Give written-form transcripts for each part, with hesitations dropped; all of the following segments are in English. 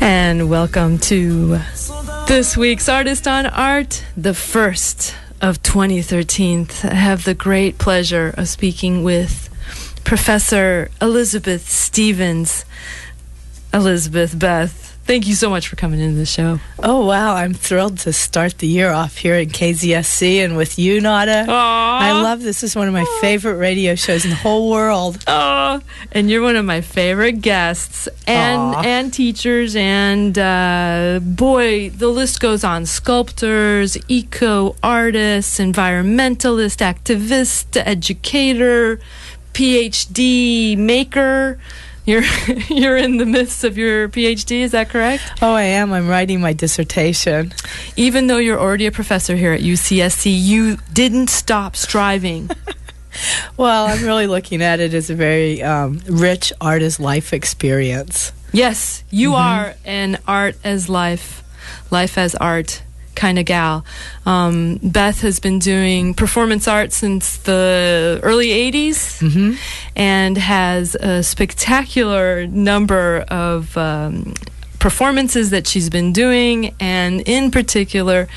And welcome to this week's Artist on Art, the first of 2013. I have the great pleasure of speaking with Professor Elizabeth Stephens. Elizabeth, Beth, thank you so much for coming into the show. Oh, wow. I'm thrilled to start the year off here at KZSC and with you, Nada. Aww. I love this. This is one of my favorite radio shows in the whole world. Oh, and you're one of my favorite guests and teachers. And boy, the list goes on. Sculptors, eco-artists, environmentalist, activist, educator, PhD maker. You're in the midst of your PhD, is that correct? Oh, I am. I'm writing my dissertation. Even though you're already a professor here at UCSC, you didn't stop striving. Well, I'm really looking at it as a very rich artist life experience. Yes, you are an art as life as art kind of gal. Beth has been doing performance art since the early 80s and has a spectacular number of performances that she's been doing. And in particular,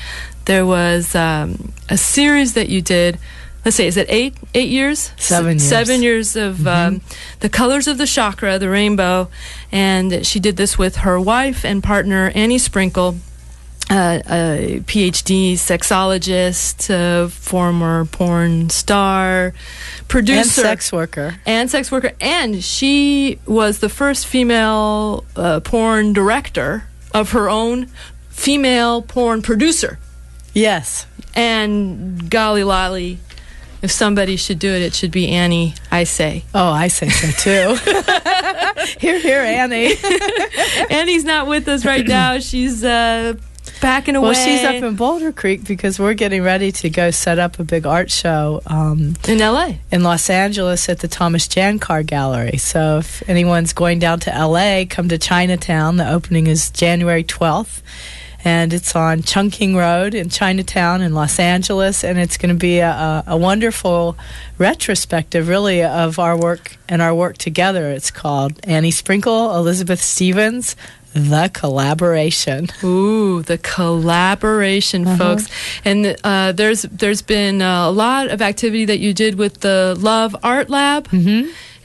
there was a series that you did. Let's say, is it 8 years? 7 years. 7 years of the colors of the chakra, the rainbow. And she did this with her wife and partner, Annie Sprinkle, a PhD sexologist, former porn star, producer. And sex worker. And she was the first female porn director of her own, female porn producer. Yes. And golly lolly, if somebody should do it, it should be Annie, I say. Oh, I say so too. Here, Annie. Annie's not with us right now. She's packing away. Well, she's up in Boulder Creek because we're getting ready to go set up a big art show in L.A. in Los Angeles at the Thomas Jankar Gallery. So if anyone's going down to L.A., come to Chinatown. The opening is January 12th. And it's on Chungking Road in Chinatown in Los Angeles. And it's going to be a wonderful retrospective, really, of our work and our work together. It's called Annie Sprinkle, Elizabeth Stephens, The Collaboration. Ooh, the collaboration, folks. And there's been a lot of activity that you did with the Love Art Lab.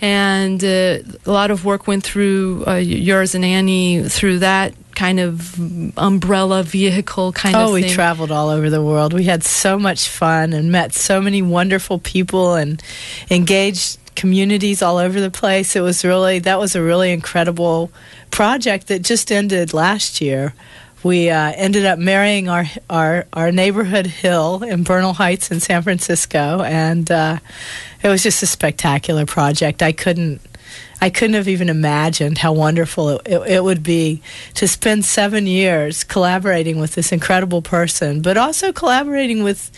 And a lot of work went through yours and Annie through that kind of umbrella vehicle kind of thing. Oh, we traveled all over the world. We had so much fun and met so many wonderful people and engaged communities all over the place. That was a really incredible project that just ended last year. We ended up marrying our neighborhood hill in Bernal Heights in San Francisco, and it was just a spectacular project. I couldn't have even imagined how wonderful it would be to spend 7 years collaborating with this incredible person, but also collaborating with,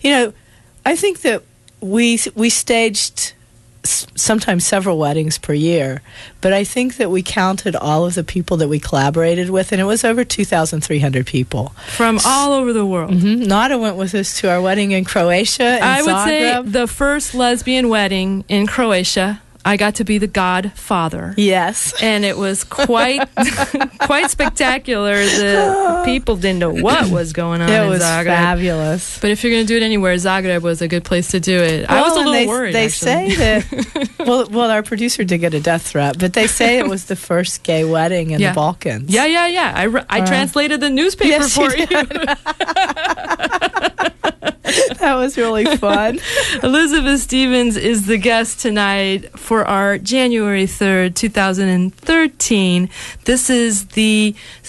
I think that we staged sometimes several weddings per year, but I think that we counted all of the people that we collaborated with, and it was over 2,300 people. From all over the world. Nada went with us to our wedding in Croatia, in I would Zagreb. say the first lesbian wedding in Croatia. I got to be the godfather. Yes. And it was quite spectacular. The people didn't know what was going on in Zagreb. It was fabulous. But if you're going to do it anywhere, Zagreb was a good place to do it. I was a little worried, They actually. say that... well, our producer did get a death threat, but they say it was the first gay wedding in the Balkans. Yeah. I translated the newspaper for you. That was really fun. Elizabeth Stephens is the guest tonight for our January 3rd, 2013. This is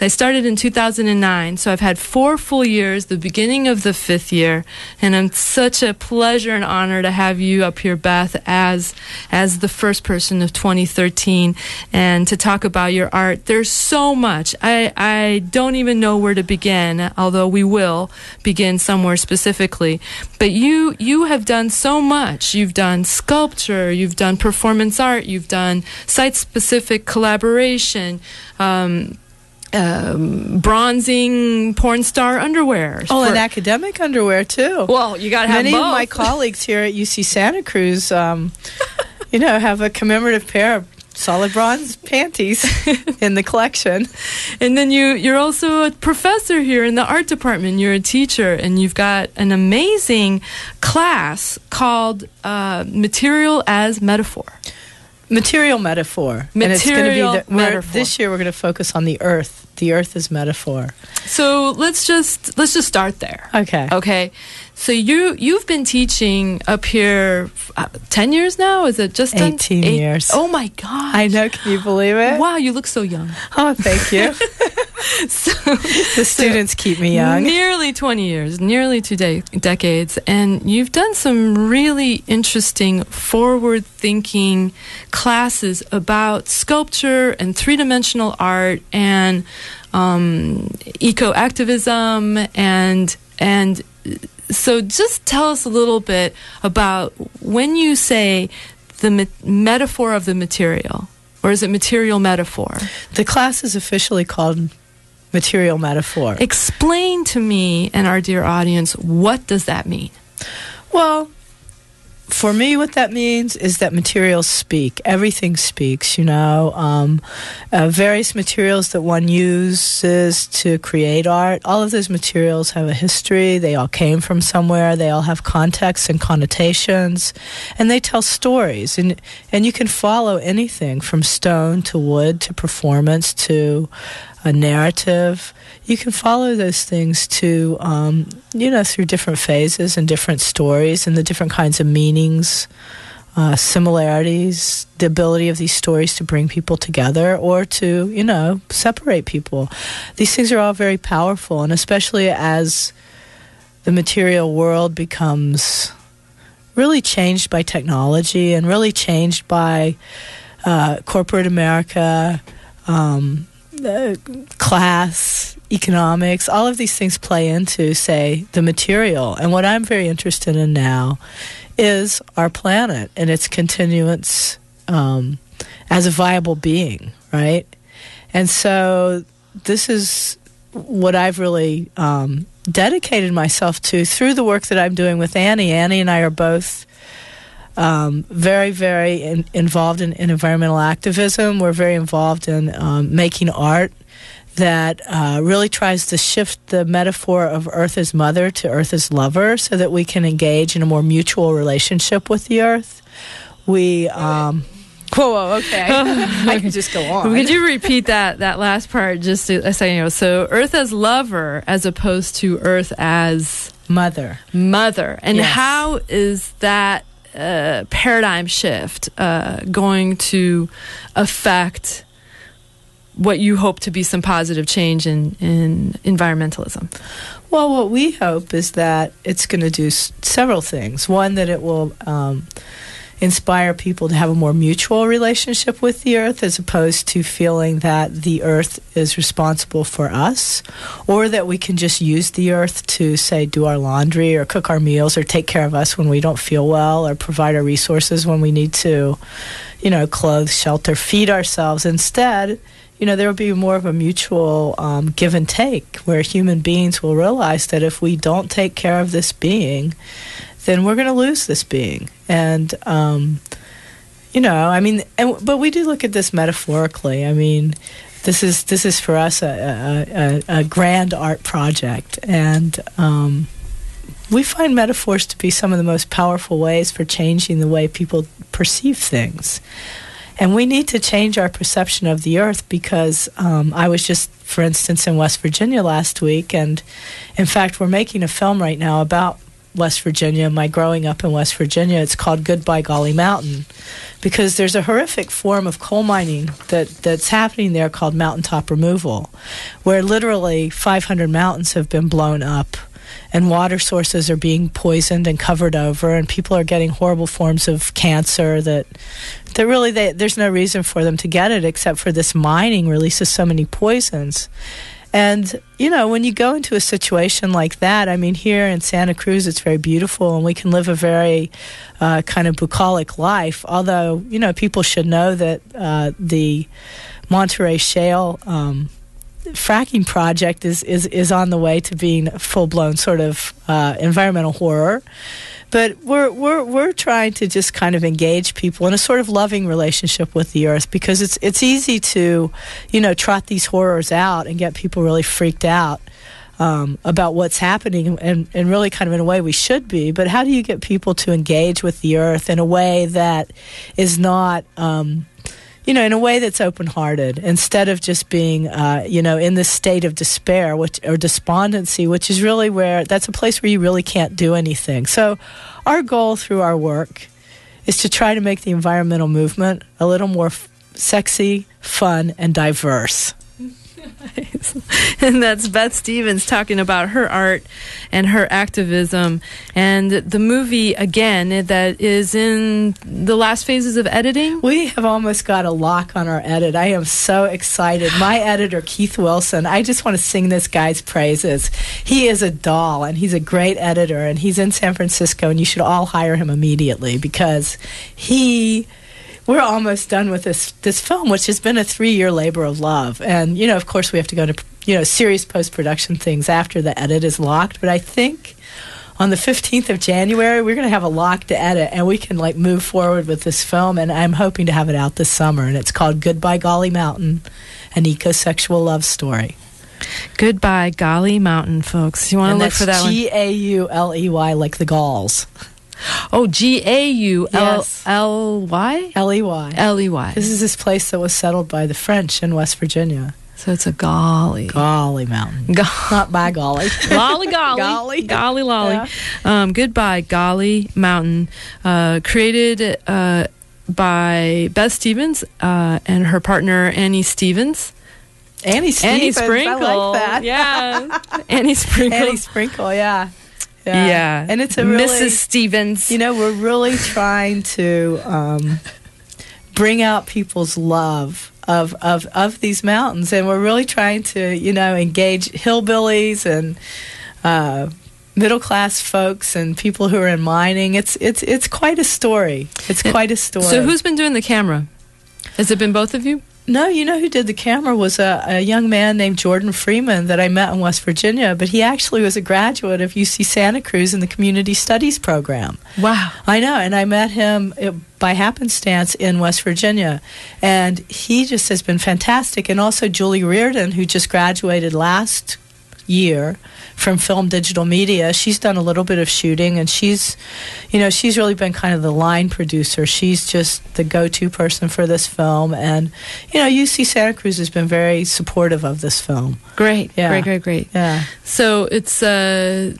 I started in 2009, so I've had 4 full years, the beginning of the 5th year, and it's such a pleasure and honor to have you up here, Beth, as the first person of 2013, and to talk about your art. There's so much. I don't even know where to begin, although we will begin somewhere specifically. But you have done so much. You've done sculpture, you've done performance art, you've done site-specific collaboration, bronzing porn star underwear. Oh, and academic underwear, too. Well, you got to have both. Many of my colleagues here at UC Santa Cruz, have a commemorative pair of solid bronze panties in the collection. And then you're also a professor here in the art department. You're a teacher, and you've got an amazing class called Material as Metaphor. Material metaphor. Material and it's metaphor. This year we're going to focus on the earth. The earth is metaphor. So let's just start there. Okay. So you've been teaching up here 10 years now? Is it just 18 years? Oh my God! I know. Can you believe it? Wow, you look so young. Oh, thank you. The students keep me young. Nearly 20 years, nearly 2 decades, and you've done some really interesting, forward-thinking classes about sculpture and three-dimensional art and eco-activism and so just tell us a little bit about when you say the metaphor of the material, or is it material metaphor? The class is officially called Material Metaphor. Explain to me and our dear audience, what does that mean? Well, for me, what that means is that materials speak. Everything speaks, various materials that one uses to create art. All of those materials have a history. They all came from somewhere. They all have context and connotations. And they tell stories. And you can follow anything from stone to wood to performance to a narrative. You can follow those things to, through different phases and different stories and the different kinds of meanings, similarities, the ability of these stories to bring people together or to, separate people. These things are all very powerful, and especially as the material world becomes really changed by technology and really changed by corporate America, class, economics, all of these things play into, say, the material. And what I'm very interested in now is our planet and its continuance as a viable being, right? And so this is what I've really dedicated myself to through the work that I'm doing with Annie. Annie and I are both very, very involved in environmental activism. We're very involved in making art that really tries to shift the metaphor of Earth as mother to Earth as lover so that we can engage in a more mutual relationship with the Earth. We... Whoa, okay. I can just go on. Could you repeat that last part just a second ago? So Earth as lover as opposed to Earth as... Mother. And yes. How is that paradigm shift going to affect what you hope to be some positive change in environmentalism? Well, what we hope is that it's going to do several things. One, that it will inspire people to have a more mutual relationship with the Earth as opposed to feeling that the Earth is responsible for us, or that we can just use the Earth to, say, do our laundry or cook our meals or take care of us when we don't feel well or provide our resources when we need to, clothe, shelter, feed ourselves. Instead, there will be more of a mutual give and take where human beings will realize that if we don't take care of this being, then we're going to lose this being. And, but we do look at this metaphorically. I mean, this is for us a grand art project. And we find metaphors to be some of the most powerful ways for changing the way people perceive things. And we need to change our perception of the Earth because I was just, for instance, in West Virginia last week. And, in fact, we're making a film right now about West Virginia, my growing up in West Virginia. It's called Goodbye Golly Mountain because there's a horrific form of coal mining that's happening there called mountaintop removal, where literally 500 mountains have been blown up and water sources are being poisoned and covered over, and people are getting horrible forms of cancer that really there's no reason for them to get it except for this mining releases so many poisons. And, when you go into a situation like that, I mean, here in Santa Cruz, it's very beautiful, and we can live a very kind of bucolic life, although, people should know that the Monterey Shale fracking project is on the way to being a full-blown sort of environmental horror. But we're trying to just kind of engage people in a sort of loving relationship with the earth, because it's easy to, trot these horrors out and get people really freaked out about what's happening, and really kind of in a way we should be. But how do you get people to engage with the earth in a way that is not, in a way that's open-hearted, instead of just being, in this state of despair or despondency, which is really that's a place where you really can't do anything. So our goal through our work is to try to make the environmental movement a little more sexy, fun, and diverse. And that's Beth Stephens talking about her art and her activism, and the movie, again, that is in the last phases of editing. We have almost got a lock on our edit. I am so excited. My editor, Keith Wilson, I just want to sing this guy's praises. He is a doll, and he's a great editor, and he's in San Francisco, and you should all hire him immediately, because we're almost done with this film, which has been a 3-year labor of love. And, of course, we have to go to, serious post-production things after the edit is locked. But I think on the 15th of January, we're going to have a locked edit, and we can, move forward with this film. And I'm hoping to have it out this summer. And it's called Goodbye Golly Mountain, an ecosexual love story. Goodbye Golly Mountain, folks. You want to look for that one? Gauley, like the Gauls. Oh, Gaully? Yes. Ley? Ley. This is this place that was settled by the French in West Virginia. So it's a golly. Golly Mountain. Not by golly. Lolly golly. Golly lolly. Yeah. Goodbye Golly Mountain. Created by Beth Stephens and her partner Annie Stevens. Annie Sprinkle. I like that. Yeah. Annie Sprinkle. Annie Sprinkle, yeah. Yeah. And it's a really, Mrs. Stevens. We're really trying to bring out people's love of these mountains, and we're really trying to, engage hillbillies and middle class folks and people who are in mining. It's quite a story. It's quite a story. So who's been doing the camera? Has it been both of you? No, who did the camera was a young man named Jordan Freeman that I met in West Virginia, but he actually was a graduate of UC Santa Cruz in the Community Studies program. Wow. I know, and I met him by happenstance in West Virginia, and he just has been fantastic. And also Julie Reardon, who just graduated last year from film digital media. She's done a little bit of shooting, and she's really been kind of the line producer. She's just the go-to person for this film, and UC Santa Cruz has been very supportive of this film. Great. Yeah. So it's a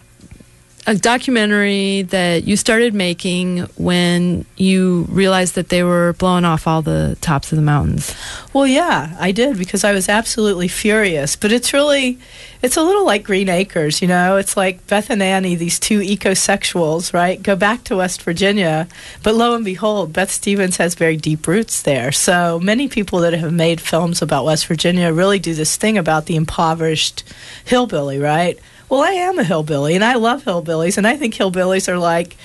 documentary that you started making when you realized that they were blowing off all the tops of the mountains. Well, yeah, I did, because I was absolutely furious. But it's a little like Green Acres, It's like Beth and Annie, these two ecosexuals, right, go back to West Virginia. But lo and behold, Beth Stephens has very deep roots there. So many people that have made films about West Virginia really do this thing about the impoverished hillbilly, right? Well, I am a hillbilly, and I love hillbillies, and I think hillbillies are like,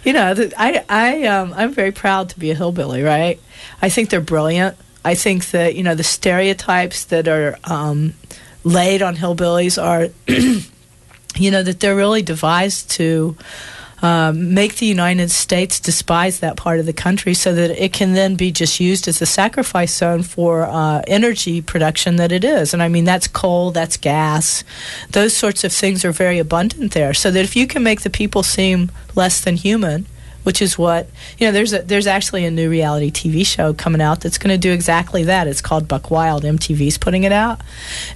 I'm very proud to be a hillbilly, right? I think they're brilliant. I think that, the stereotypes that are laid on hillbillies are, that they're really devised to make the United States despise that part of the country so that it can then be just used as a sacrifice zone for energy production that it is. And I mean, that's coal, that's gas. Those sorts of things are very abundant there. So that if you can make the people seem less than human, which is what, there's actually a new reality TV show coming out that's going to do exactly that. It's called Buck Wild. MTV's putting it out.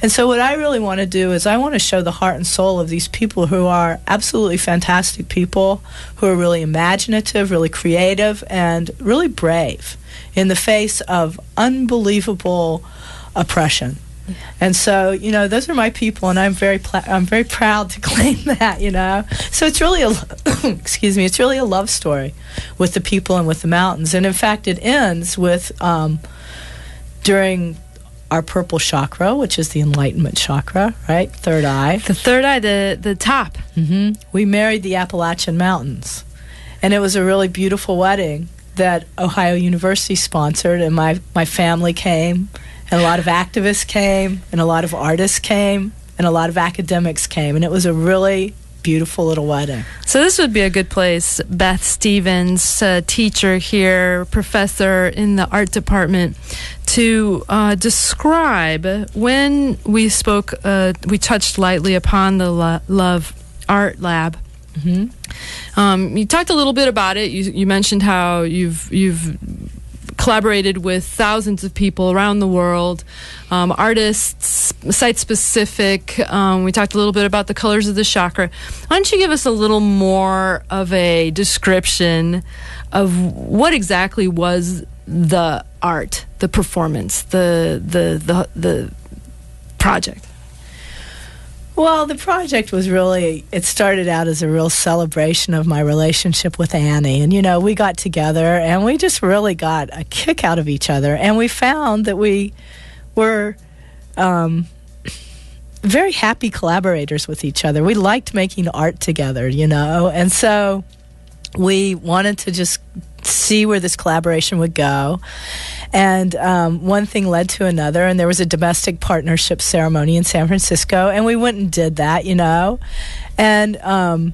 And so what I really want to do is I want to show the heart and soul of these people who are absolutely fantastic people, who are really imaginative, really creative, and really brave in the face of unbelievable oppression. And so, those are my people, and I'm very proud to claim that, So it's really it's really a love story with the people and with the mountains. And in fact, it ends with during our purple chakra, which is the enlightenment chakra, right? Third eye. The third eye, the top. Mm-hmm. We married the Appalachian Mountains, and it was a really beautiful wedding that Ohio University sponsored, and my family came. And a lot of activists came, and a lot of artists came, and a lot of academics came. And it was a really beautiful little wedding. So this would be a good place, Beth Stephens, teacher here, professor in the art department, to describe, when we spoke, we touched lightly upon the Love Art Lab. Mm-hmm. You talked a little bit about it. You mentioned how you've collaborated with thousands of people around the world, artists, site-specific. We talked a little bit about the colors of the chakra. Why don't you give us a little more of a description of what exactly was the art, the performance, the project? Well, the project was really, it started out as a real celebration of my relationship with Annie. And, we got together and we just really got a kick out of each other. And we found that we were very happy collaborators with each other. We liked making art together, And so we wanted to just see where this collaboration would go. And one thing led to another, and there was a domestic partnership ceremony in San Francisco, and we went and did that, And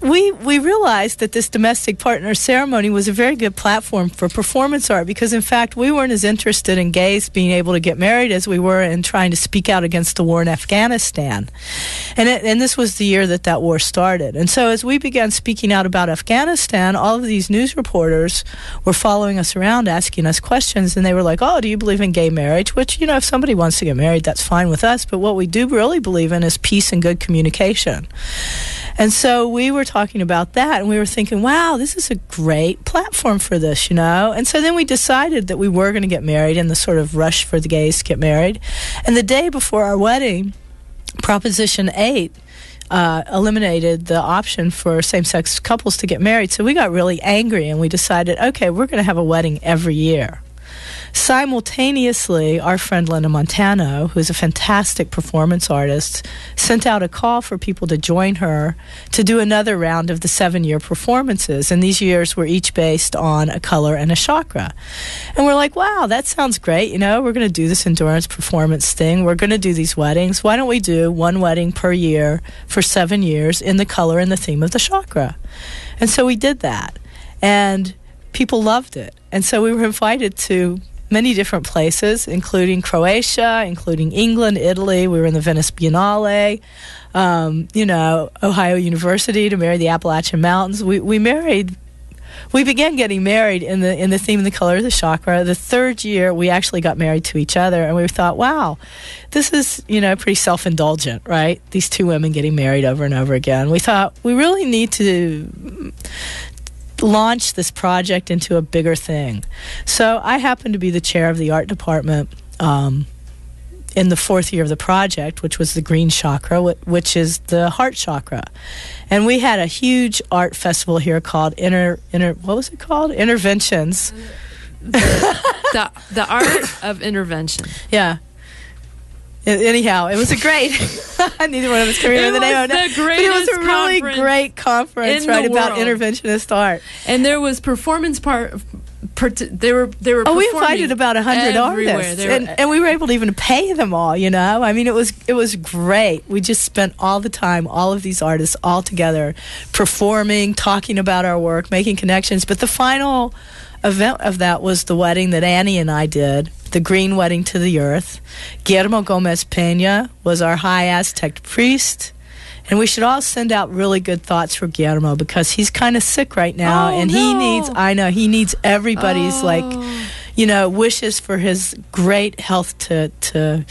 we realized that this domestic partner ceremony was a very good platform for performance art because, in fact, we weren't as interested in gays being able to get married as we were in trying to speak out against the war in Afghanistan. And this was the year that war started. And so as we began speaking out about Afghanistan, all of these news reporters were following us around, asking us questions, and they were like, oh, do you believe in gay marriage? Which, if somebody wants to get married, that's fine with us. But what we do really believe in is peace and good communication. And so we were talking about that, and we were thinking, wow, this is a great platform for this, And so then we decided that we were going to get married in the sort of rush for the gays to get married. And the day before our wedding, Proposition 8 eliminated the option for same-sex couples to get married. So we got really angry, and we decided, okay, we're going to have a wedding every year. Simultaneously, our friend Linda Montano, who's a fantastic performance artist, sent out a call for people to join her to do another round of the 7-year performances. And these years were each based on a color and a chakra. And we're like, wow, that sounds great. We're going to do this endurance performance thing. We're going to do these weddings. Why don't we do one wedding per year for 7 years in the color and the theme of the chakra? And so we did that. And people loved it. And so we were invited to many different places, including Croatia, including England, Italy. We were in the Venice Biennale, Ohio University to marry the Appalachian Mountains. We began getting married in the theme of the color of the chakra. The third year, we actually got married to each other, and we thought, wow, this is, pretty self-indulgent, right? These two women getting married over and over again. We thought, we really need to launch this project into a bigger thing. So I happen to be the chair of the art department in the fourth year of the project, which was the green chakra, which is the heart chakra. And we had a huge art festival here called what was it called? Interventions. The art of intervention. Yeah. Anyhow, it was a great. Neither one of us can remember the name of it. But it was a really great conference, right, about interventionist art. And there was performance part. They were. Oh, we invited about 100 artists, and we were able to even pay them all. I mean, it was great. We just spent all the time, all of these artists all together, performing, talking about our work, making connections. But the final event of that was the wedding that Annie and I did, the green wedding to the earth. Guillermo Gomez Peña was our high Aztec priest. And we should all send out really good thoughts for Guillermo because he's kind of sick right now. And he needs everybody's wishes for his great health to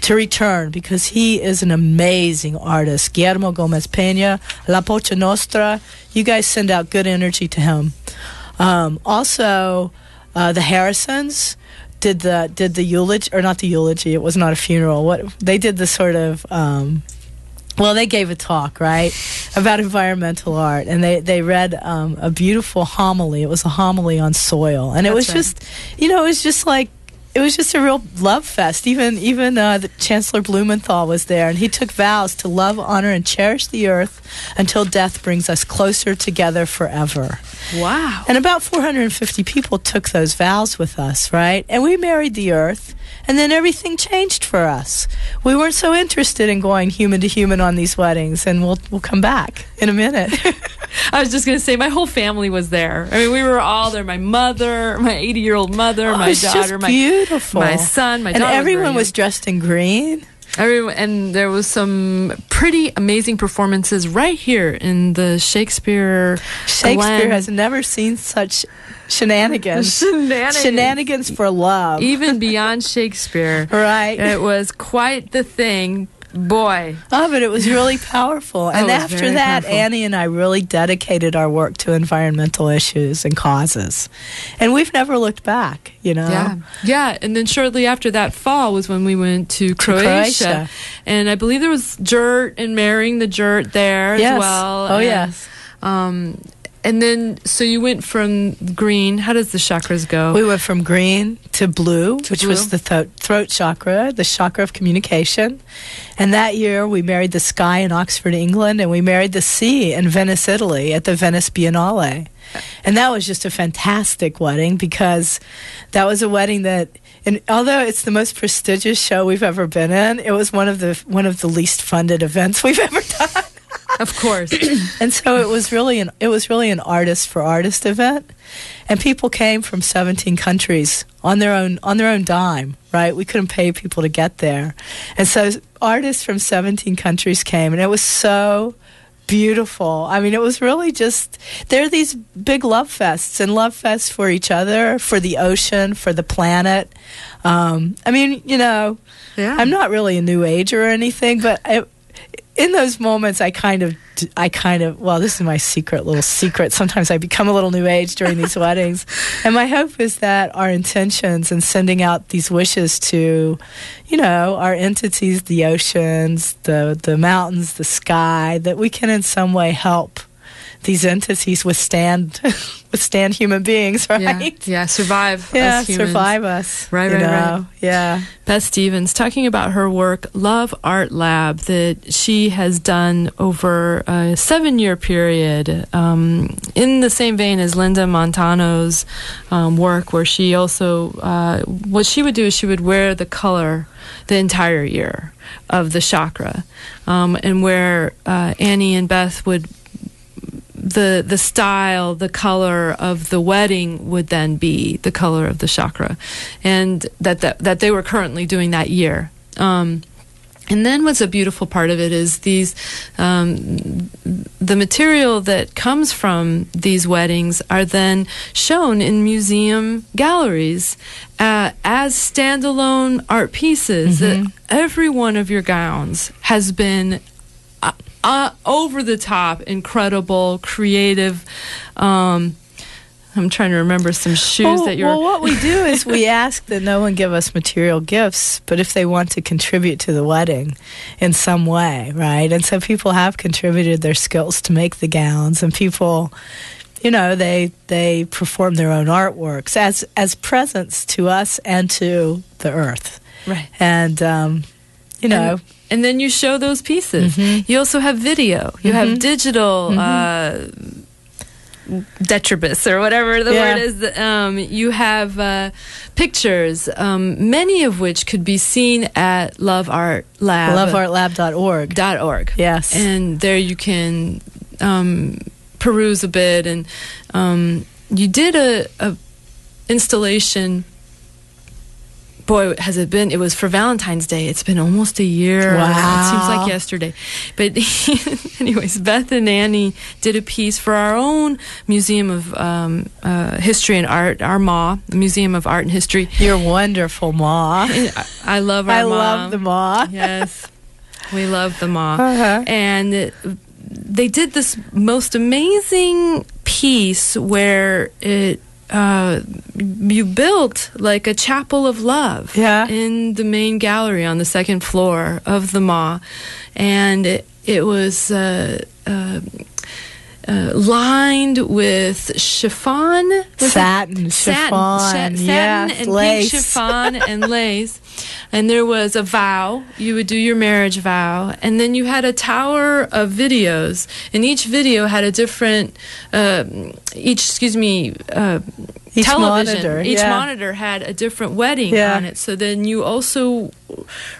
return because he is an amazing artist. Guillermo Gomez Peña, La Pocha Nostra, you guys send out good energy to him. Also, the Harrisons did the eulogy, or not the eulogy, it was not a funeral. They did the sort of, they gave a talk, right, about environmental art, and they read a beautiful homily. It was a homily on soil, and it was just, it just a real love fest. Even the Chancellor Blumenthal was there, and he took vows to love, honor, and cherish the earth until death brings us closer together forever. Wow. And about 450 people took those vows with us, right? And we married the earth, and then everything changed for us. We weren't so interested in going human to human on these weddings, and we'll come back in a minute. I was just going to say, my whole family was there. I mean, we were all there. My mother, my 80-year-old mother, my daughter, beautiful. My son, my daughter. And everyone was dressed in green. And there was some pretty amazing performances right here in the Shakespeare Glen. Has never seen such shenanigans. Shenanigans for love. Even beyond Shakespeare. Right. It was quite the thing. Boy. Oh, but it was really powerful. And after that, powerful. Annie and I really dedicated our work to environmental issues and causes. And we've never looked back, you know? Yeah. And then shortly after that fall was when we went to Croatia. And I believe there was Jurt and marrying the Jurt there as well. Oh, yes. And then, so you went from green. How does the chakras go? We went from green to blue, which was the throat chakra, the chakra of communication. And that year, we married the sky in Oxford, England, and we married the sea in Venice, Italy, at the Venice Biennale. And that was just a fantastic wedding, because that was a wedding that, and although it's the most prestigious show we've ever been in, it was one of the least funded events we've ever done. Of course. And so it was really an artist for artist event, and people came from 17 countries on their own dime, right? We couldn't pay people to get there. And so artists from 17 countries came, and it was so beautiful. I mean, it was really just, there are these big love fests, and love fests for each other, for the ocean, for the planet. I mean, you know, I'm not really a new ager or anything, but in those moments, I kind of, well, this is my little secret. Sometimes I become a little new age during these weddings. And my hope is that our intentions in sending out these wishes to, you know, our entities, the oceans, the mountains, the sky, that we can in some way help these entities withstand human beings, right? Yeah, survive us humans. Survive us. Right. Yeah. Beth Stephens, talking about her work, Love Art Lab, that she has done over a 7-year period, in the same vein as Linda Montano's work, where she also, what she would do is she would wear the color the entire year of the chakra, and where Annie and Beth would, the style, the color of the wedding would then be the color of the chakra, and that they were currently doing that year. And then what's a beautiful part of it is these, the material that comes from these weddings are then shown in museum galleries as standalone art pieces. Mm-hmm. Every one of your gowns has been over the top, incredible, creative. I'm trying to remember some shoes that you're. Well, what we do is we ask that no one give us material gifts, but if they want to contribute to the wedding in some way, right? And so people have contributed their skills to make the gowns, and people, you know, they perform their own artworks as presents to us and to the earth, right? And you know. And then you show those pieces. Mm-hmm. You also have video. You have digital detribus, or whatever the word is. You have pictures, many of which could be seen at Love Art Lab. loveartlab.org. Yes. And there you can peruse a bit. And you did a installation. Boy, has it been? It was for Valentine's Day. It's been almost a year. Wow. It seems like yesterday. But anyways, Beth and Annie did a piece for our own Museum of History and Art, our MA, the Museum of Art and History. You're wonderful, Ma. I love our I MA. love the Ma. Yes, we love the MA. And they did this most amazing piece where you built like a chapel of love in the main gallery on the second floor of the MA, and it was lined with chiffon, satin, and lace. pink chiffon and lace. And there was a vow. You would do your marriage vow. And then you had a tower of videos. And each video had a different, television. Each monitor had a different wedding on it. So then you also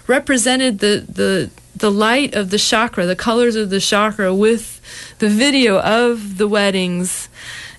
represented the light of the chakra, the colors of the chakra with the video of the weddings.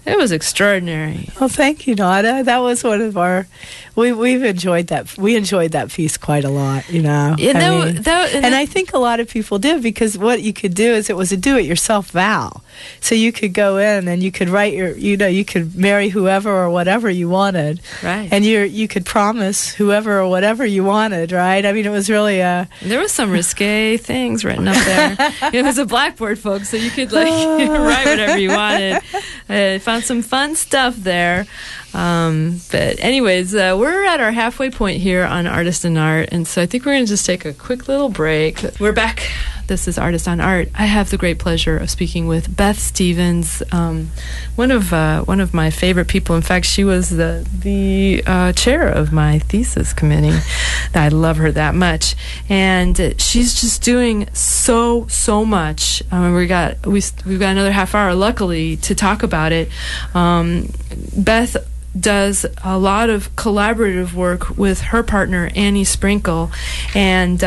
It was extraordinary. Well, thank you, Nada. That was one of our. We've enjoyed that. We enjoyed that piece quite a lot, you know. And I think a lot of people did, because what you could do is it was a do-it-yourself vow. So you could go in and you could write you could marry whoever or whatever you wanted, right? And you could promise whoever or whatever you wanted, right? I mean, it was really There was some risque things written up there. It was a blackboard, folks, so you could write whatever you wanted. I found some fun stuff there. But anyways, we're at our halfway point here on Artist and Art, and so I think we're going to just take a quick little break. We're back. This is Artist on Art. I have the great pleasure of speaking with Beth Stephens, one of my favorite people. In fact, she was the chair of my thesis committee. I love her that much, and she's just doing so much. We've got another half hour, luckily, to talk about it. Beth does a lot of collaborative work with her partner Annie Sprinkle, and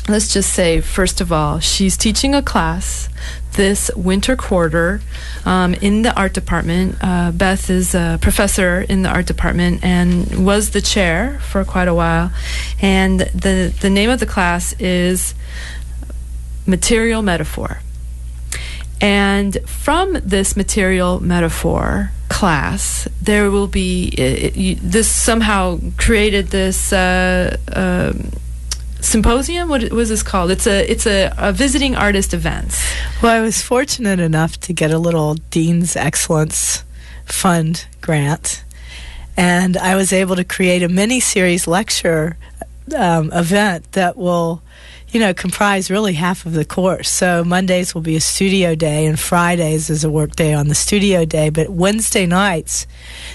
let's just say, first of all, she's teaching a class this winter quarter in the art department. Beth is a professor in the art department and was the chair for quite a while, and the name of the class is Material Metaphor. And from this material metaphor class, there will be this somehow created this symposium. What was this called? It's a visiting artist events. Well, I was fortunate enough to get a little Dean's Excellence Fund grant, and I was able to create a mini-series lecture event that will comprise really half of the course. So Mondays will be a studio day, and Fridays is a work day on the studio day. But Wednesday nights,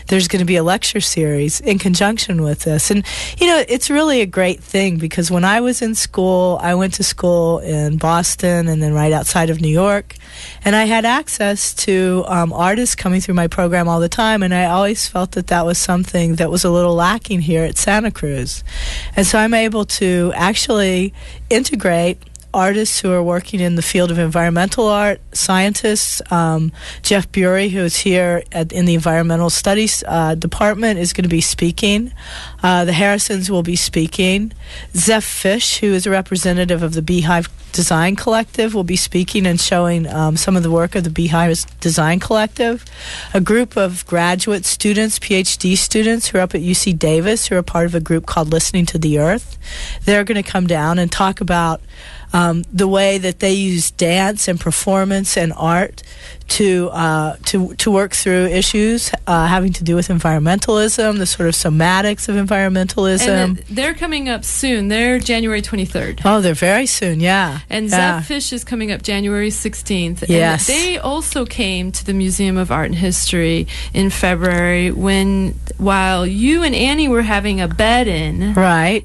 there's going to be a lecture series in conjunction with this. And, it's really a great thing, because when I was in school, I went to school in Boston and then right outside of New York, and I had access to artists coming through my program all the time, and I always felt that was something that was a little lacking here at Santa Cruz. And so I'm able to actually integrate artists who are working in the field of environmental art, scientists. Jeff Bury, who is here in the environmental studies department, is going to be speaking. The Harrisons will be speaking. Zeph Fish, who is a representative of the Beehive Design Collective, will be speaking and showing some of the work of the Beehive Design Collective. A group of graduate students, PhD students, who are up at UC Davis, who are part of a group called Listening to the Earth. They're going to come down and talk about the way that they use dance and performance and art to work through issues having to do with environmentalism, the sort of somatics of environmentalism. And they're coming up soon. They're January 23rd. Oh, they're very soon, yeah. And Zeph Fish is coming up January 16th. Yes. And they also came to the Museum of Art and History in February while you and Annie were having a bed-in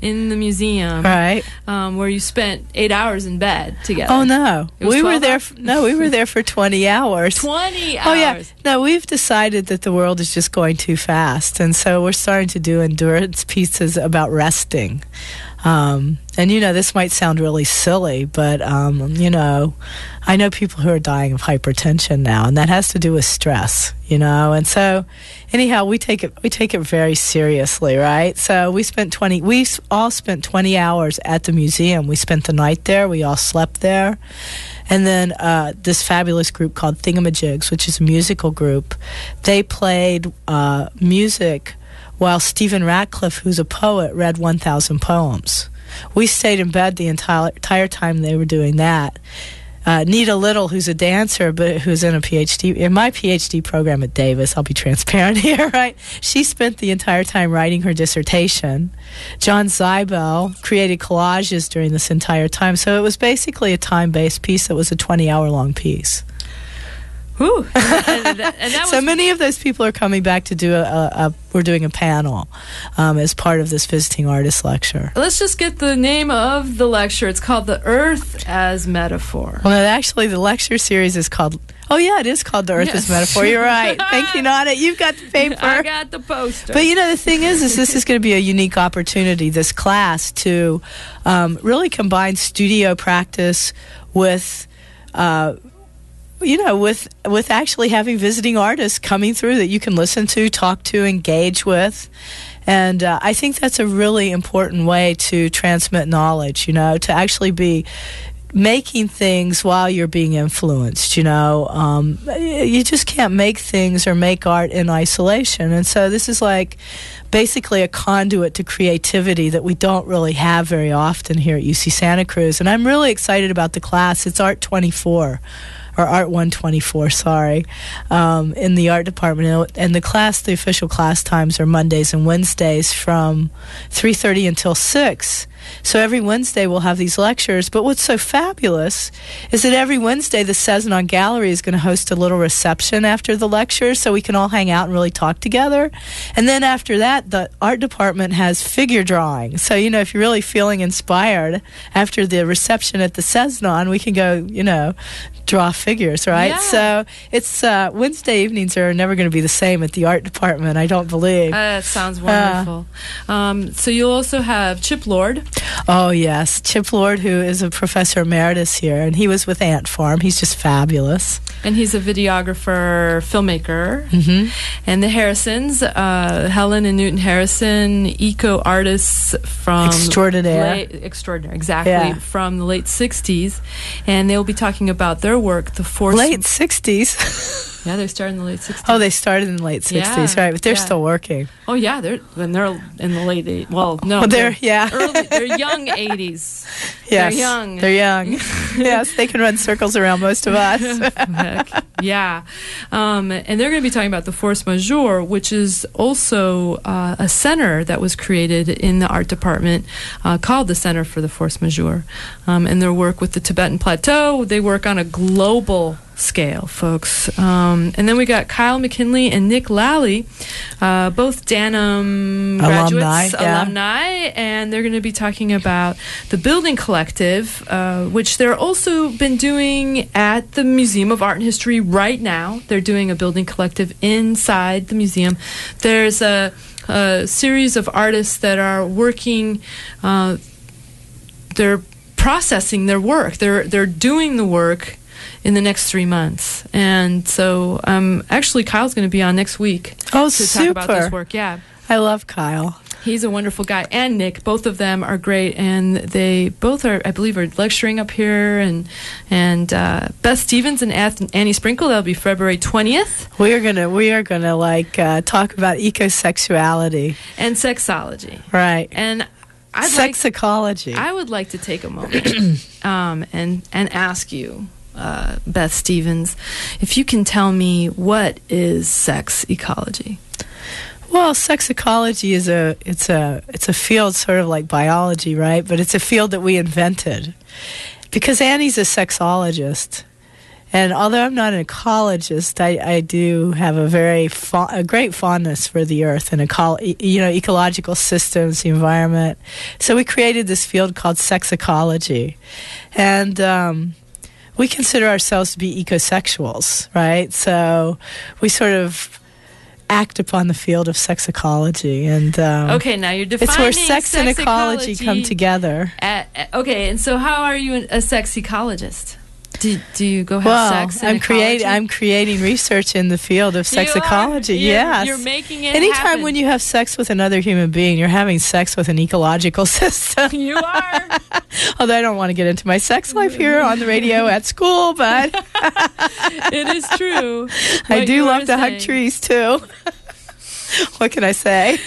in the museum. Right. Where you spent 8 hours in bed together. Oh, no. We were there for 20 hours. 20 hours. Oh, yeah. No, we've decided that the world is just going too fast, and so we're starting to do endurance pieces about resting. And, this might sound really silly, but, I know people who are dying of hypertension now, and that has to do with stress, And so, anyhow, we take it very seriously, right? So we all spent 20 hours at the museum. We spent the night there. We all slept there. And then this fabulous group called Thingamajigs, which is a musical group, they played music while Stephen Ratcliffe, who's a poet, read 1,000 poems. We stayed in bed the entire time they were doing that. Nita Little, who's a dancer, but who's in my PhD program at Davis, I'll be transparent here, right? She spent the entire time writing her dissertation. John Zybel created collages during this entire time, so it was basically a time-based piece that was a 20-hour-long piece. Whew. And that So many of those people are coming back to do we're doing a panel as part of this visiting artist lecture. Let's just get the name of the lecture. It's called The Earth as Metaphor. Well, actually, the lecture series is called, it is called The Earth as Metaphor. You're right. Thank you, Nana. You've got the paper. I got the poster. But, the thing is this is going to be a unique opportunity, this class, to really combine studio practice with with actually having visiting artists coming through that you can listen to, talk to, engage with. And I think that's a really important way to transmit knowledge, to actually be making things while you're being influenced, you just can't make things or make art in isolation. And so this is like basically a conduit to creativity that we don't really have very often here at UC Santa Cruz. And I'm really excited about the class. It's Art 24. Or Art 124, sorry, in the art department. And the official class times are Mondays and Wednesdays from 3:30 until 6. So every Wednesday we'll have these lectures. But what's so fabulous is that every Wednesday the Cezanne Gallery is going to host a little reception after the lecture so we can all hang out and really talk together. And then after that, the art department has figure drawing. So, if you're really feeling inspired after the reception at the Cezanne, we can go, draw figures, right? Yeah. So it's Wednesday evenings are never going to be the same at the art department, I don't believe. That sounds wonderful. So you'll also have Chip Lord. Oh, yes. Chip Lord, who is a professor emeritus here, and he was with Ant Farm. He's just fabulous. And he's a videographer, filmmaker. Mm-hmm. And the Harrisons, Helen and Newton Harrison, eco-artists from... Extraordinaire, exactly, yeah. From the late 60s. And they'll be talking about their work, the force... Late 60s? Yeah, they started in the late 60s. Oh, they started in the late 60s, right? But they're still working. Oh, yeah, they're in the late 80s. Well, no. Well, they're young 80s. Yes, They're young. Yes, they can run circles around most of us. Heck, yeah. And they're going to be talking about the force majeure, which is also a center that was created in the art department called the Center for the Force Majeure. And their work with the Tibetan Plateau, they work on a global scale, folks. And then we got Kyle McKinley and Nick Lally, both Danham graduates, alumni, and they're going to be talking about the Building Collective, which they're also been doing at the Museum of Art and History right now. They're doing a Building Collective inside the museum. There's a series of artists that are working, they're processing their work. They're doing the work in the next 3 months. And so actually Kyle's going to be on next week to talk about this work. Yeah. I love Kyle. He's a wonderful guy. And Nick, both of them are great. And they both are, I believe, are lecturing up here. And Beth Stephens and Annie Sprinkle, that'll be February 20th. We are gonna talk about ecosexuality. And sexology. Right. And Sex-Ecology. I would like to take a moment and ask you, Beth Stephens, if you can tell me what is sex ecology. Well, sex ecology is a field sort of like biology, right? But it's a field that we invented because Annie's a sexologist, and although I'm not an ecologist, I do have a great fondness for the earth and ecological systems, the environment. So we created this field called sex ecology, and we consider ourselves to be ecosexuals, right? So we sort of act upon the field of sex ecology. And okay, now you're defining it's where sex and ecology come together. Okay, and so how are you a sex ecologist? Do you go have sex and I'm creating research in the field of sex ecology. Yes. You're making it Anytime happen. when you have sex with another human being, you're having sex with an ecological system. You are. Although I don't want to get into my sex life here on the radio at school, but it is true. I do love to hug trees too. What can I say?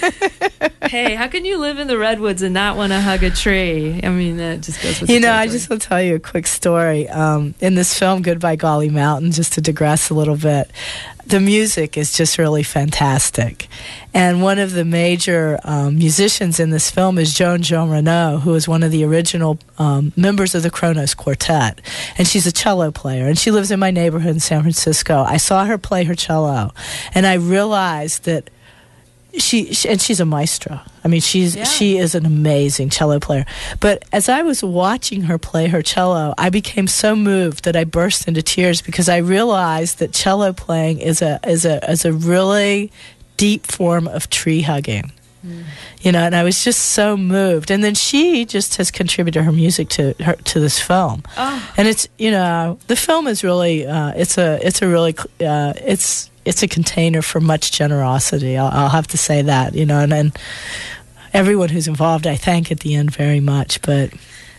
Hey, how can you live in the redwoods and not want to hug a tree? I mean, that just goes with I just want to tell you a quick story. In this film, Goodbye Golly Mountain, just to digress a little bit, the music is just really fantastic. And one of the major musicians in this film is Joan Renaud, who is one of the original members of the Kronos Quartet. And she's a cello player, and she lives in my neighborhood in San Francisco. I saw her play her cello, and I realized that she's a maestro. I mean, she is an amazing cello player. But as I was watching her play her cello, I became so moved that I burst into tears because I realized that cello playing is a really deep form of tree hugging. And I was just so moved. And then she just has contributed her music to this film. Oh. And it's the film is really it's a container for much generosity. I'll have to say that, and everyone who's involved, I thank at the end very much, but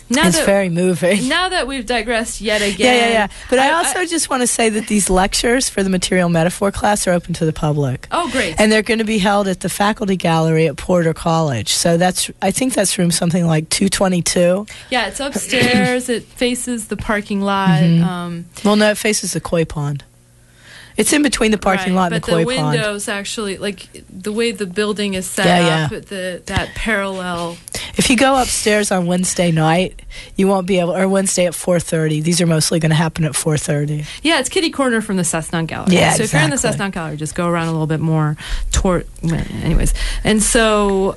it's very moving. Now that we've digressed yet again. Yeah. But I also just want to say that these lectures for the material metaphor class are open to the public. Oh, great. And they're going to be held at the faculty gallery at Porter College. So I think that's room something like 222. Yeah, it's upstairs. It faces the parking lot. Mm-hmm. Well, no, it faces the koi pond. It's in between the parking lot and the koi pond. But the windows actually, like the way the building is set up, that parallel. If you go upstairs on Wednesday night, you won't be able, or Wednesday at 4:30. These are mostly going to happen at 4:30. Yeah, it's kitty corner from the Cessna Gallery. Yeah, so if you're in the Cessna Gallery, just go around a little bit more toward. Anyways, and so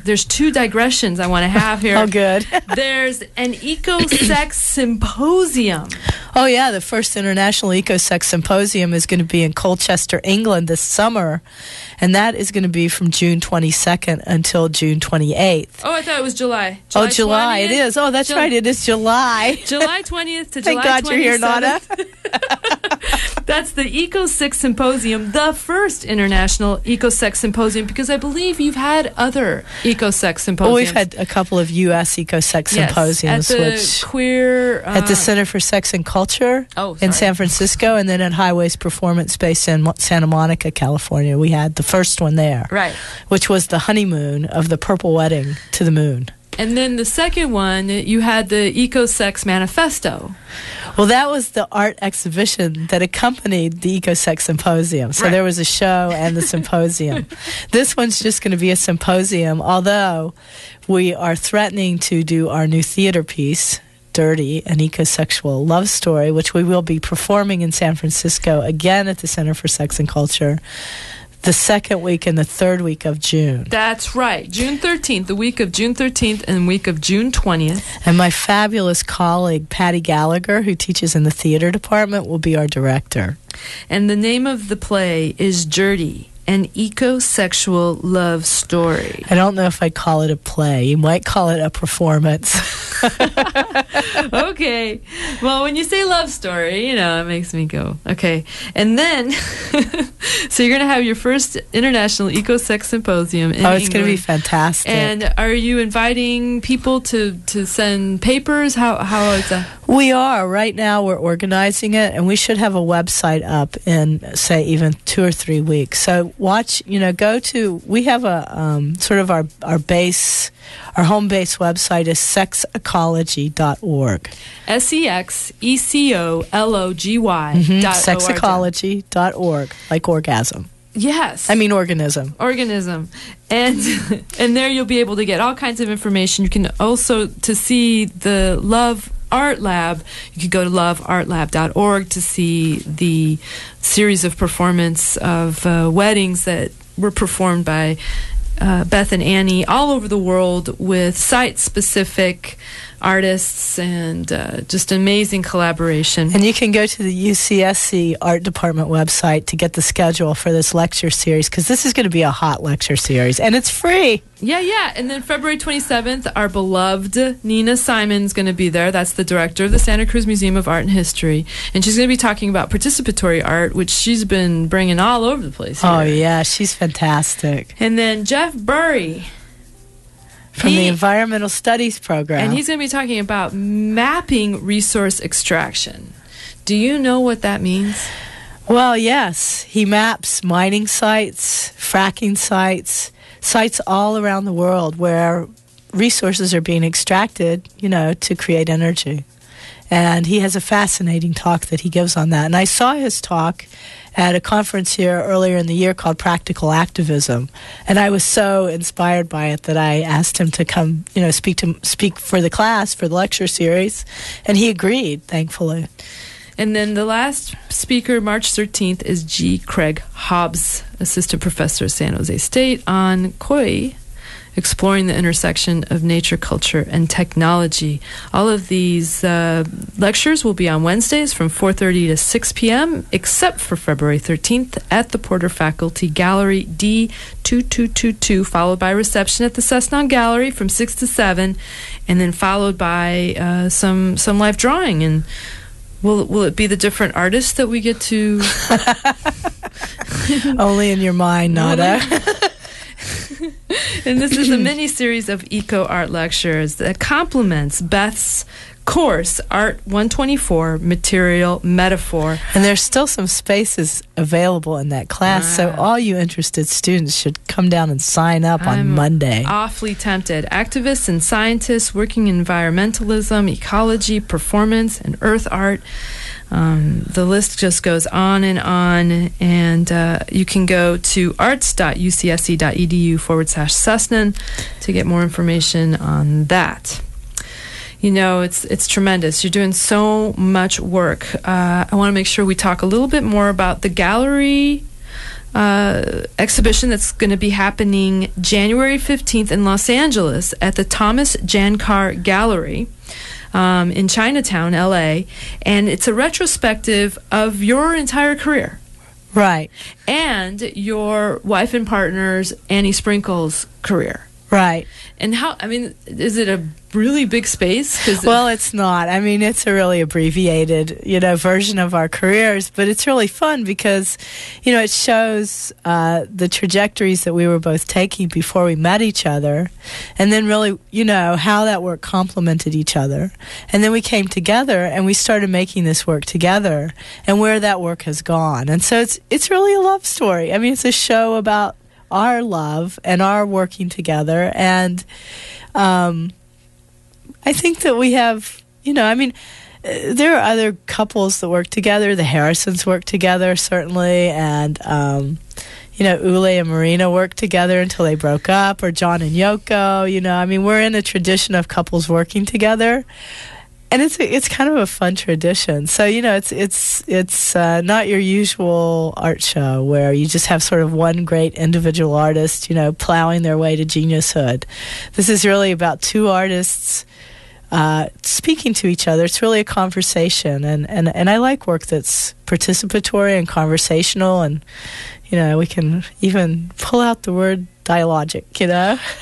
there's two digressions I want to have here. Oh, good. There's an eco-sex symposium. Oh, yeah, the first International Eco-Sex Symposium is going to be in Colchester, England this summer, and that is going to be from June 22nd until June 28th. Oh, I thought it was July. July, 20th? It is. Oh, that's right, it is July. July 20th to Thank July 27th. God you're here, Nana. That's the Eco-Sex Symposium, the first International Eco-Sex Symposium, because I believe you've had other Eco-Sex Symposiums. Well, we've had a couple of U.S. Eco-Sex Symposiums. At the at the Center for Sex and Culture in San Francisco, and then at Highways Performance Space in Santa Monica, California. We had the first one there, right, which was the honeymoon of the Purple Wedding to the moon. And then the second one, you had the Eco-Sex Manifesto. Well, that was the art exhibition that accompanied the Eco-Sex Symposium. So there was a show and the symposium. This one's just going to be a symposium, although we are threatening to do our new theater piece, Dirty, an ecosexual love story, which we will be performing in San Francisco, again at the Center for Sex and Culture, the second week and the third week of June. That's right. June 13th, the week of June 13th and week of June 20th. And my fabulous colleague, Patty Gallagher, who teaches in the theater department, will be our director. And the name of the play is Dirty, an ecosexual love story. I don't know if I'd call it a play. You might call it a performance. Okay. Well, when you say love story, it makes me go, okay. And then, so you're going to have your first International Eco-Sex Symposium in England. It's going to be fantastic. And are you inviting people to send papers? How is that? We are. Right now we're organizing it, and we should have a website up in, say, even 2 or 3 weeks. So watch, we have a sort of our base, our home base website is sexecology.org. SEXECOLOGY. Sexecology.org, like orgasm. Yes. I mean organism. Organism. And there you'll be able to get all kinds of information. You can also, to see the Love Art Lab, you could go to loveartlab.org to see the series of performance of weddings that were performed by Beth and Annie all over the world with site-specific artists and just amazing collaboration. And you can go to the UCSC Art Department website to get the schedule for this lecture series, because this is going to be a hot lecture series, and it's free. Yeah. And then February 27th, our beloved Nina Simon's going to be there. That's the director of the Santa Cruz Museum of Art and History. And she's going to be talking about participatory art, which she's been bringing all over the place here. Oh, yeah. She's fantastic. And then Jeff Burry, from the Environmental Studies program. And he's going to be talking about mapping resource extraction. Do you know what that means? Well, yes. He maps mining sites, fracking sites, sites all around the world where resources are being extracted, to create energy. And he has a fascinating talk that he gives on that. And I saw his talk at a conference here earlier in the year called Practical Activism. And I was so inspired by it that I asked him to come, speak for the class, for the lecture series. And he agreed, thankfully. And then the last speaker, March 13th, is G. Craig Hobbs, Assistant Professor at San Jose State, on Koi, exploring the intersection of nature, culture, and technology. All of these lectures will be on Wednesdays from 4:30 to 6 p.m., except for February 13th at the Porter Faculty Gallery D2222, followed by reception at the Cessna Gallery from 6 to 7, and then followed by some live drawing. And will it be the different artists that we get to... Only in your mind, Nada. And this is a mini-series of eco-art lectures that complements Beth's course, Art 124, Material Metaphor. And there's still some spaces available in that class, so all you interested students should come down and sign up on Monday. Awfully tempted. Activists and scientists working in environmentalism, ecology, performance, and earth art. The list just goes on, and you can go to arts.ucsc.edu/Cessna to get more information on that. It's tremendous. You're doing so much work. I want to make sure we talk a little bit more about the gallery exhibition that's going to be happening January 15th in Los Angeles at the Thomas Jankar Gallery. In Chinatown, LA, and it's a retrospective of your entire career. Right. And your wife and partner's, Annie Sprinkle's, career. Right. And is it a really big space? Well, it's not. It's a really abbreviated, version of our careers, but it's really fun because, it shows the trajectories that we were both taking before we met each other, and then really, how that work complemented each other. And then we came together and we started making this work together, and where that work has gone. And so it's really a love story. It's a show about our love and our working together, and I think that we have, there are other couples that work together. The Harrisons work together, certainly, and Ule and Marina worked together until they broke up, or John and Yoko. We're in a tradition of couples working together. And it's kind of a fun tradition. So, it's not your usual art show where you just have sort of one great individual artist, plowing their way to geniushood. This is really about two artists speaking to each other. It's really a conversation. And I like work that's participatory and conversational. And, we can even pull out the word dialogic,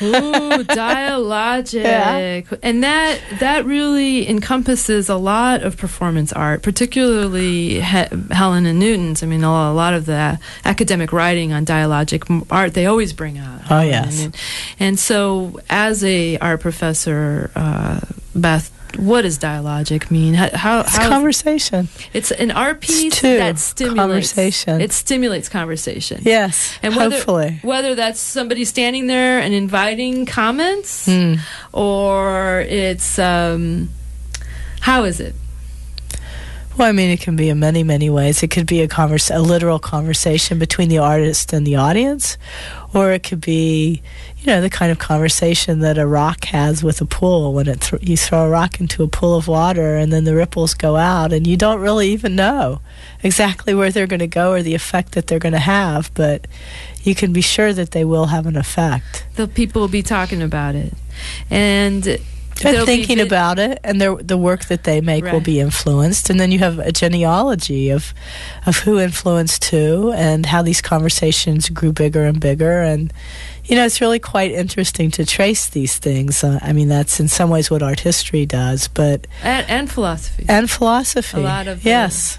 Ooh, dialogic. Yeah. And that really encompasses a lot of performance art, particularly Helen and Newton's. A lot of the academic writing on dialogic art, they always bring out. Oh, yes. And so, as a art professor, Beth, what does dialogic mean? It's conversation. It's an art piece that stimulates conversation. It stimulates conversation. Yes, and hopefully. Whether that's somebody standing there and inviting comments, or it's how is it? Well, it can be in many, many ways. It could be a literal conversation between the artist and the audience, or it could be, the kind of conversation that a rock has with a pool when you throw a rock into a pool of water and then the ripples go out and you don't really even know exactly where they're going to go or the effect that they're going to have, but you can be sure that they will have an effect. The people will be talking about it. And they're thinking about it, and the work that they make will be influenced. And then you have a genealogy of who influenced who and how these conversations grew bigger and bigger. And, it's really quite interesting to trace these things. That's in some ways what art history does. But and philosophy. And philosophy. A lot of these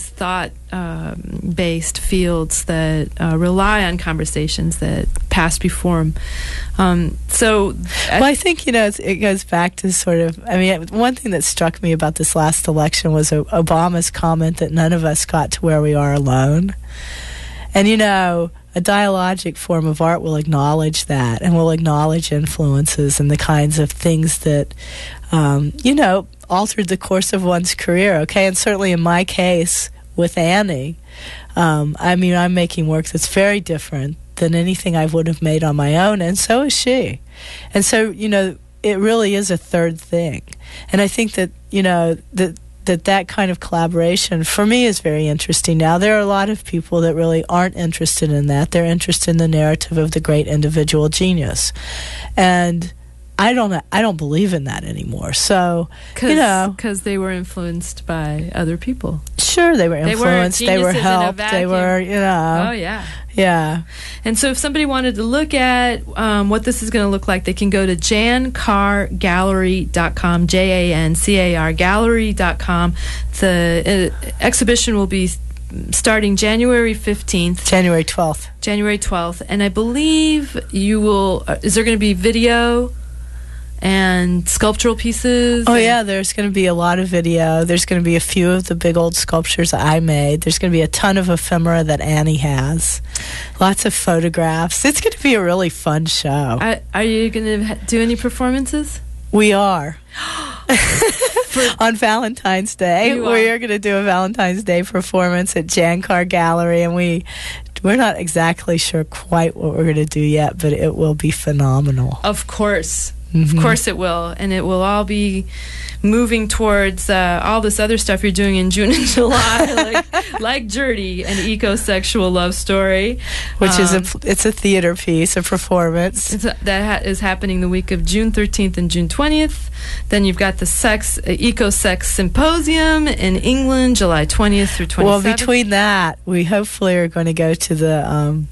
thought-based fields that rely on conversations that passed before them. I think, it goes back to sort of, one thing that struck me about this last election was Obama's comment that none of us got to where we are alone. And, a dialogic form of art will acknowledge that, and will acknowledge influences and the kinds of things that, altered the course of one's career, okay? And certainly in my case with Annie, I'm making work that's very different than anything I would have made on my own, and so is she. And so, it really is a third thing. And I think that, that kind of collaboration for me is very interesting now. There are a lot of people that really aren't interested in that. They're interested in the narrative of the great individual genius. And I don't believe in that anymore. So, because they were influenced by other people. Sure, they were influenced. They were helped. They were, Oh, yeah. Yeah. And so if somebody wanted to look at what this is going to look like, they can go to jancargallery.com, JANCAR gallery.com. The exhibition will be starting January 15th. January 12th. January 12th. And I believe you will, is there going to be video and sculptural pieces? Oh, yeah, there's going to be a lot of video. There's going to be a few of the big old sculptures I made. There's going to be a ton of ephemera that Annie has. Lots of photographs. It's going to be a really fun show. Are you going to do any performances? We are. On Valentine's Day. We are going to do a Valentine's Day performance at Jancar Gallery, and we're not exactly sure quite what we're going to do yet, but it will be phenomenal. Of course. Mm-hmm. Of course it will. And it will all be moving towards all this other stuff you're doing in June and July, like Journey, an ecosexual love story. Which is it's a theater piece, a performance. That is happening the week of June 13th and June 20th. Then you've got the Eco-Sex Symposium in England, July 20th through 27th. Well, between that, we hopefully are going to go to the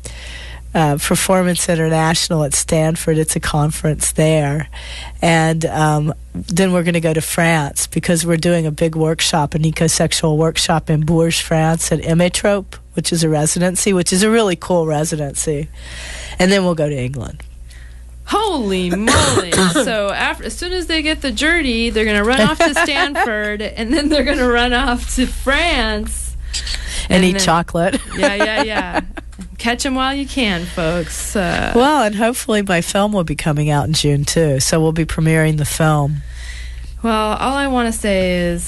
Performance International at Stanford. It's a conference there. And then we're going to go to France because we're doing a big workshop, an ecosexual workshop in Bourges, France at Emetrope, which is a residency, which is a really cool residency. And then we'll go to England. Holy moly. So as soon as they get the journey, they're going to run off to Stanford, and then they're going to run off to France. And eat chocolate. Yeah. Catch them while you can, folks. Well, and hopefully my film will be coming out in June, too. So we'll be premiering the film. Well, all I want to say is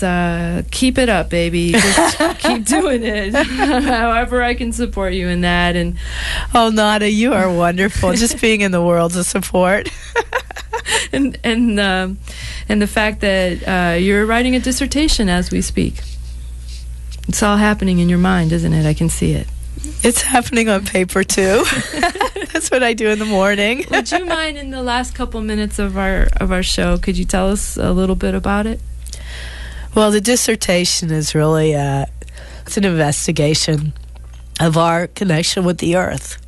keep it up, baby. Just keep doing it. However I can support you in that. And oh, Nada, you are wonderful. Just being in the world's a support. and the fact that you're writing a dissertation as we speak. It's all happening in your mind, isn't it? I can see it. It's happening on paper, too. That's what I do in the morning. Would you mind, in the last couple minutes of our show, could you tell us a little bit about it? Well, the dissertation is really it's an investigation of our connection with the Earth.